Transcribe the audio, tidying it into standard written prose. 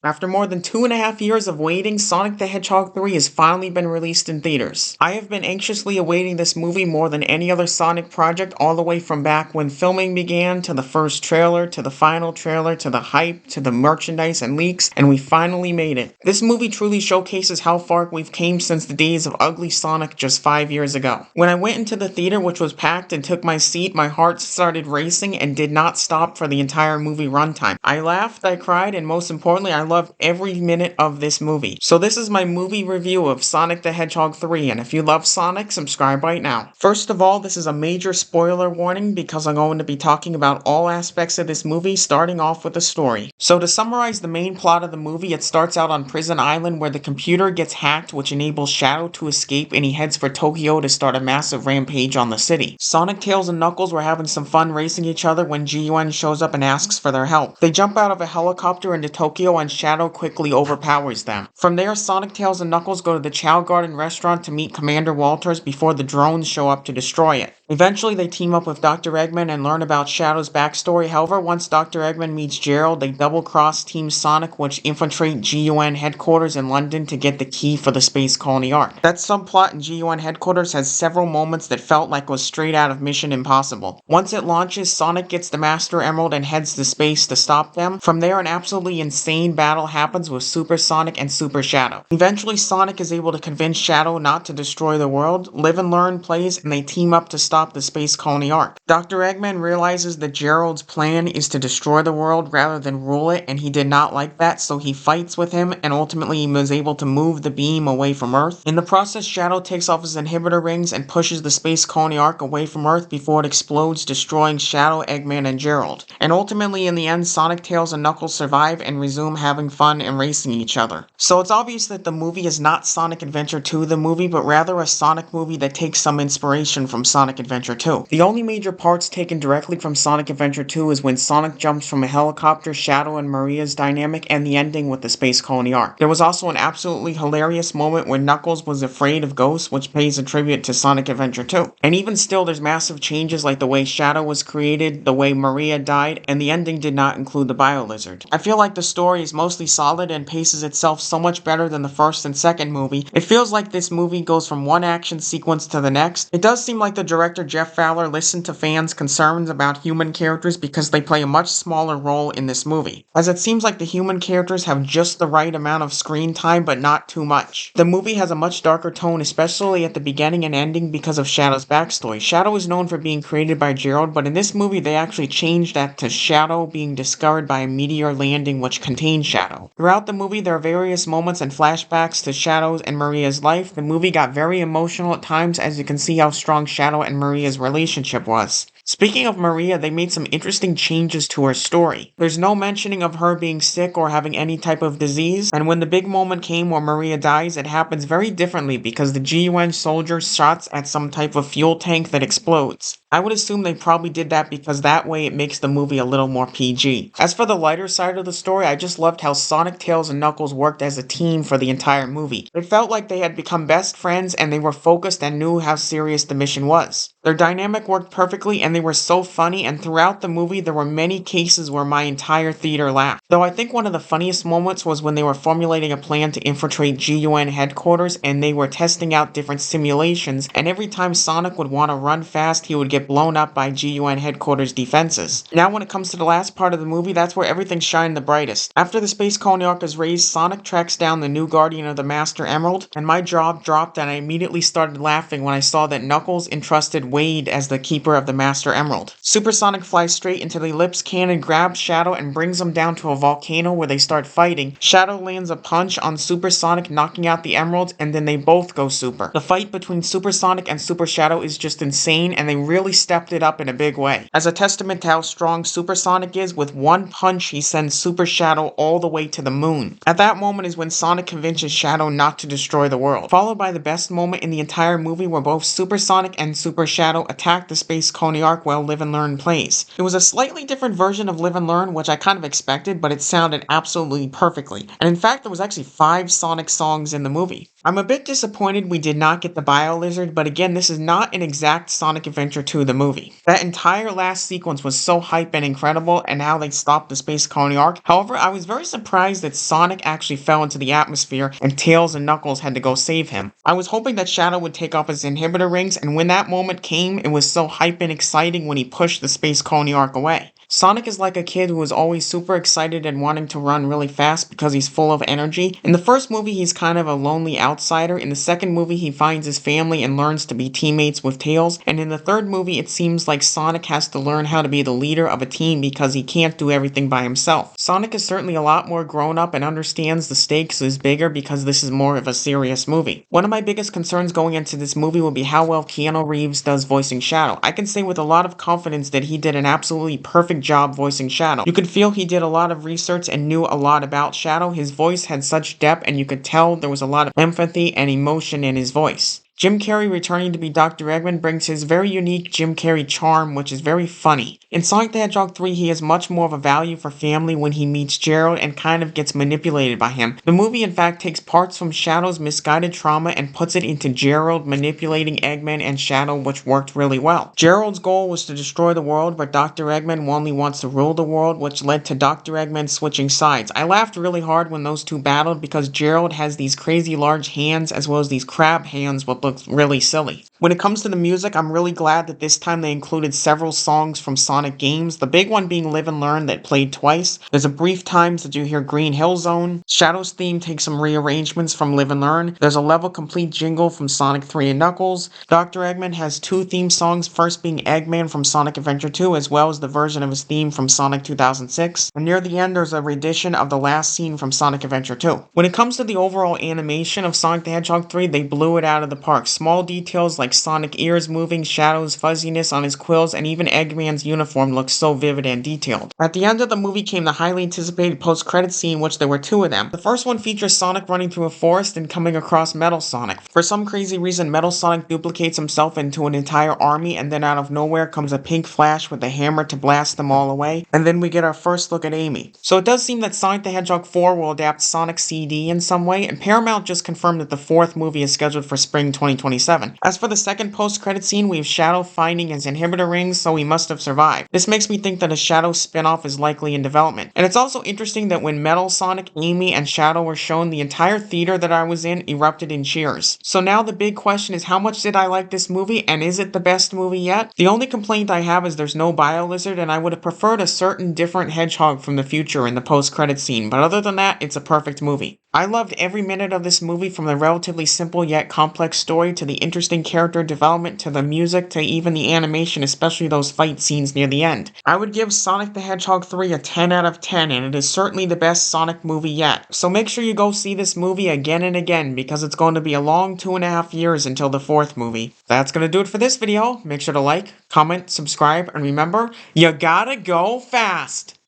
After more than 2.5 years of waiting, Sonic the Hedgehog 3 has finally been released in theaters. I have been anxiously awaiting this movie more than any other Sonic project, all the way from back when filming began, to the first trailer, to the final trailer, to the hype, to the merchandise and leaks, and we finally made it. This movie truly showcases how far we've came since the days of ugly Sonic just 5 years ago. When I went into the theater, which was packed, and took my seat, my heart started racing and did not stop for the entire movie runtime. I laughed, I cried, and most importantly, I loved every minute of this movie. So this is my movie review of Sonic the Hedgehog 3, and if you love Sonic, subscribe right now. First of all, this is a major spoiler warning because I'm going to be talking about all aspects of this movie, starting off with the story. So to summarize the main plot of the movie, it starts out on Prison Island where the computer gets hacked, which enables Shadow to escape, and he heads for Tokyo to start a massive rampage on the city. Sonic, Tails, and Knuckles were having some fun racing each other when GUN shows up and asks for their help. They jump out of a helicopter into Tokyo, and Shadow quickly overpowers them. From there, Sonic, Tails, and Knuckles go to the Chow Garden restaurant to meet Commander Walters before the drones show up to destroy it. Eventually, they team up with Dr. Eggman and learn about Shadow's backstory. However, once Dr. Eggman meets Gerald, they double-cross Team Sonic, which infiltrate GUN headquarters in London to get the key for the Space Colony Arc. That subplot in GUN headquarters has several moments that felt like it was straight out of Mission Impossible. Once it launches, Sonic gets the Master Emerald and heads to space to stop them. From there, an absolutely insane battle happens with Super Sonic and Super Shadow. Eventually, Sonic is able to convince Shadow not to destroy the world. Live and Learn plays, and they team up to stop the Space Colony Arc. Dr. Eggman realizes that Gerald's plan is to destroy the world rather than rule it, and he did not like that, so he fights with him, and ultimately he was able to move the beam away from Earth. In the process, Shadow takes off his inhibitor rings and pushes the Space Colony Arc away from Earth before it explodes, destroying Shadow, Eggman, and Gerald. And ultimately, in the end, Sonic, Tails, and Knuckles survive and resume having fun and racing each other. So it's obvious that the movie is not Sonic Adventure 2 the movie, but rather a Sonic movie that takes some inspiration from Sonic Adventure 2. The only major parts taken directly from Sonic Adventure 2 is when Sonic jumps from a helicopter, Shadow and Maria's dynamic, and the ending with the Space Colony Arc. There was also an absolutely hilarious moment where Knuckles was afraid of ghosts, which pays a tribute to Sonic Adventure 2. And even still, there's massive changes like the way Shadow was created, the way Maria died, and the ending did not include the Bio-Lizard. I feel like the story is mostly solid and paces itself so much better than the first and second movie. It feels like this movie goes from one action sequence to the next. It does seem like the director Jeff Fowler listened to fans' concerns about human characters because they play a much smaller role in this movie, as it seems like the human characters have just the right amount of screen time but not too much. The movie has a much darker tone, especially at the beginning and ending because of Shadow's backstory. Shadow is known for being created by Gerald, but in this movie they actually changed that to Shadow being discovered by a meteor landing which contained Shadow. Throughout the movie there are various moments and flashbacks to Shadow's and Maria's life. The movie got very emotional at times, as you can see how strong Shadow and Maria's relationship was. Speaking of Maria, they made some interesting changes to her story. There's no mentioning of her being sick or having any type of disease, and when the big moment came where Maria dies, it happens very differently because the GUN soldier shots at some type of fuel tank that explodes. I would assume they probably did that because that way it makes the movie a little more PG. As for the lighter side of the story, I just loved how Sonic, Tails, and Knuckles worked as a team for the entire movie. It felt like they had become best friends and they were focused and knew how serious the mission was. Their dynamic worked perfectly and they were so funny, and throughout the movie there were many cases where my entire theater laughed. Though I think one of the funniest moments was when they were formulating a plan to infiltrate GUN headquarters and they were testing out different simulations, and every time Sonic would want to run fast he would get blown up by GUN headquarters defenses. Now when it comes to the last part of the movie, that's where everything shined the brightest. After the Space Colony Arc is raised, Sonic tracks down the new guardian of the Master Emerald, and my jaw dropped and I immediately started laughing when I saw that Knuckles entrusted Wade as the keeper of the Master Emerald. Super Sonic flies straight into the ellipse cannon, grabs Shadow, and brings him down to a volcano where they start fighting. Shadow lands a punch on Super Sonic, knocking out the emeralds, and then they both go super. The fight between Super Sonic and Super Shadow is just insane, and they really stepped it up in a big way. As a testament to how strong Super Sonic is, with one punch he sends Super Shadow all the way to the moon. At that moment is when Sonic convinces Shadow not to destroy the world, followed by the best moment in the entire movie where both Super Sonic and Super Shadow attack the Space Colony Arc while Live and Learn plays. It was a slightly different version of Live and Learn, which I kind of expected, but it sounded absolutely perfectly. And in fact, there was actually 5 Sonic songs in the movie. I'm a bit disappointed we did not get the Bio Lizard, but again, this is not an exact Sonic Adventure 2 the movie. That entire last sequence was so hype and incredible, and how they stopped the Space Colony arc. However, I was very surprised that Sonic actually fell into the atmosphere and Tails and Knuckles had to go save him. I was hoping that Shadow would take off his inhibitor rings, and when that moment came, it was so hype and exciting when he pushed the Space Colony arc away. Sonic is like a kid who is always super excited and wanting to run really fast because he's full of energy. In the first movie, he's kind of a lonely outsider. In the second movie, he finds his family and learns to be teammates with Tails. And in the third movie, it seems like Sonic has to learn how to be the leader of a team because he can't do everything by himself. Sonic is certainly a lot more grown up and understands the stakes is bigger because this is more of a serious movie. One of my biggest concerns going into this movie will be how well Keanu Reeves does voicing Shadow. I can say with a lot of confidence that he did an absolutely perfect job voicing Shadow. You could feel he did a lot of research and knew a lot about Shadow. His voice had such depth and you could tell there was a lot of empathy and emotion in his voice. Jim Carrey returning to be Dr. Eggman brings his very unique Jim Carrey charm, which is very funny. In Sonic the Hedgehog 3, he has much more of a value for family when he meets Gerald and kind of gets manipulated by him. The movie in fact takes parts from Shadow's misguided trauma and puts it into Gerald manipulating Eggman and Shadow, which worked really well. Gerald's goal was to destroy the world, but Dr. Eggman only wants to rule the world, which led to Dr. Eggman switching sides. I laughed really hard when those two battled because Gerald has these crazy large hands as well as these crab hands with looks really silly. When it comes to the music, I'm really glad that this time they included several songs from Sonic games, the big one being Live and Learn that played twice. There's a brief times that you hear Green Hill Zone. Shadow's theme takes some rearrangements from Live and Learn. There's a level complete jingle from Sonic 3 and Knuckles. Dr. Eggman has two theme songs, first being Eggman from Sonic Adventure 2, as well as the version of his theme from Sonic 2006. And near the end, there's a rendition of the last scene from Sonic Adventure 2. When it comes to the overall animation of Sonic the Hedgehog 3, they blew it out of the park. Small details like Sonic ears moving, Shadow's fuzziness on his quills, and even Eggman's uniform looks so vivid and detailed. At the end of the movie came the highly anticipated post-credit scene, which there were two of them. The first one features Sonic running through a forest and coming across Metal Sonic. For some crazy reason, Metal Sonic duplicates himself into an entire army, and then out of nowhere comes a pink Flash with a hammer to blast them all away, and then we get our first look at Amy. So it does seem that Sonic the Hedgehog 4 will adapt Sonic CD in some way, and Paramount just confirmed that the fourth movie is scheduled for spring 2027. As for the second post-credit scene, we have Shadow finding his inhibitor rings, so he must have survived. This makes me think that a Shadow spin-off is likely in development. And it's also interesting that when Metal Sonic, Amy, and Shadow were shown, the entire theater that I was in erupted in cheers. So now the big question is, how much did I like this movie, and is it the best movie yet? The only complaint I have is there's no Bio Lizard, and I would have preferred a certain different hedgehog from the future in the post-credit scene, but other than that, it's a perfect movie. I loved every minute of this movie, from the relatively simple yet complex story to the interesting character development to the music to even the animation, especially those fight scenes near the end. I would give Sonic the Hedgehog 3 a 10 out of 10, and it is certainly the best Sonic movie yet. So make sure you go see this movie again and again, because it's going to be a long 2.5 years until the fourth movie. That's going to do it for this video. Make sure to like, comment, subscribe, and remember, you gotta go fast!